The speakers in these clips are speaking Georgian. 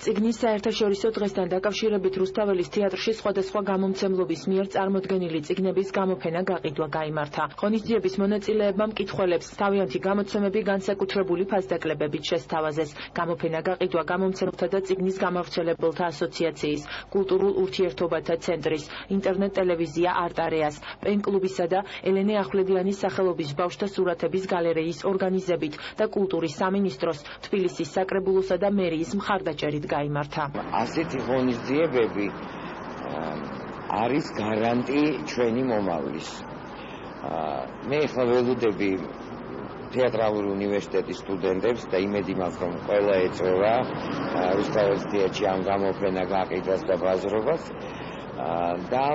წიგნის საერთაშორისო დღესთან დაკავშირებით რუსთაველის თეატრში სხვადასხვა გამომცემლობის მიერ წარმოდგენილი წიგნების გამოფენა გაყიდვა გაიმართა. ღონისძიების მონაწილეებმა მკითხველებს თავიანთი გამოცემები განსაკუთრებული ფასდაკლებებით შესთავაზეს. გამოფენა გაყიდვა გამომცემლთა და წიგნის გამავრცელებელთა ასოციაციის, კულტურულ ურთიერთობათა ცენტრის, ინტერნეტ ტელევიზია არტარეას, პენ-კლუბისა და ელენე ახვლედიანის სახელობის ბავშვთა სურათების გალერეის ორგანიზებით და კულტურის სამინისტროს, თბილისის საკრებულოსა და მერიის მხარდაჭერით გაიმართა. ასეთი ღონისძიებები არის გარანტი ჩვენი მომავლის. მე ახლა ველოდები თეატრალური უნივერსიტეტის სტუდენტებს და იმედი მაქვს, რომ ყველა ეწევა რუსთაველის თეატრში ამ გამოფენა გაყიდვას და ბაზრობას და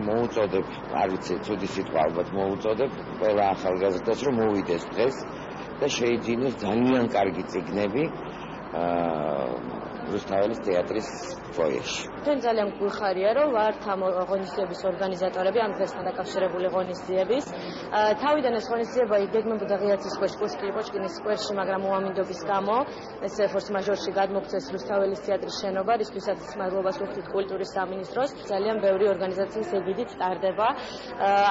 მოუწოდებ, არ ვიცი, ცუდი სიტყვა ალბათ მოუწოდებ ყველა ახალგაზრდას, რომ მოვიდეს დღეს და შეიძინოს ძალიან კარგი წიგნები რუსთაველის თეატრის ფოიეში. ჩვენ ძალიან გვიხარია, რომ ვართ ამ ღონისძიების ორგანიზატორები, ამ დღესთან დაკავშირებული ღონისძიების. თავიდან ეს ღონისძიება იგეგმებოდა ღიაცის სკვერში, პუშკინის სკვერში, მაგრამ უამინდობის გამო ეს ფორს-მაჟორში გადმოგვცეს რუსთაველის თეატრის შენობა, რისთვისაც მადლობას ვუხდით კულტურის სამინისტროს. ძალიან ბევრი ორგანიზაციის ეგიდით ტარდება.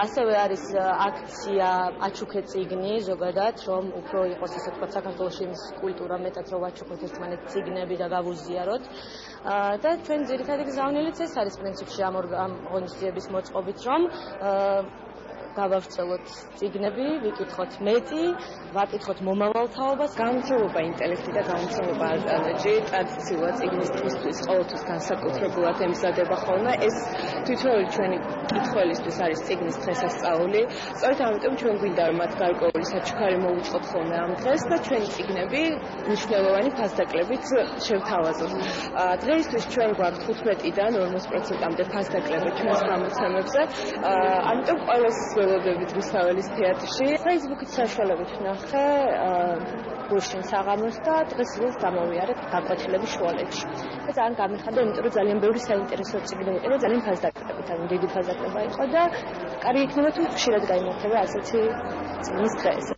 ასევე არის აქცია აჩუქე წიგნი, ზოგადად, რომ უფრო იყოს ესე ვთქვათ საქართველოში ის კულტურა მეტად რომ ვაჩუქოთ ერთმანეთ წიგნები და გავუზიაროთ. და ჩვენ ძირითადი გზავნილიც ეს არის პრინციპში ამ ღონისძიების მოწყობით, რომ გავავრცელოთ წიგნები, ვიკითხოთ მეტი, ვაკითხოთ მომავალ თაობას. გამომცემლობა ინტელექტი და გამომცემლობა არტანაჯი ტრადიციულად წიგნის დღისთვის ყოველთვის განსაკუთრებულად ემზადება ხოლმე. ეს თვითონ ჩვენი მკითხველისთვის არის წიგნის დღესასწაული. სწორედ ამიტომ ჩვენ გვინდა რომ მათ გარკვეული საჩუქარი მოვუწყოთ ხოლმე ამ დღეს და ჩვენი წიგნები მნიშვნელოვანი ფასდაკლებით შევთავაზოთ. დღეისთვის ჩვენ გვაქვს 15-დან 40%-მდე ფასდაკლები ჩვენს გამოცემებზე. ამიტომ ყველას ველოდებით რუსთაველის თეატრში. Facebook-ის საშუალებით ვნახე გუშინ საღამოს და დღეს ის გამოვიარეთ გაკვეთილების შუალედში. და ძალიან გამიხარდა, იმიტომ რომ ძალიან ბევრი საინტერესო წიგნი იყო და ძალიან ფასდაკლებით, ანუ დიდი ფასდაკლება იყო და კარგი იქნება თუ ხშირად გაიმართება ასეთი წიგნის დღე.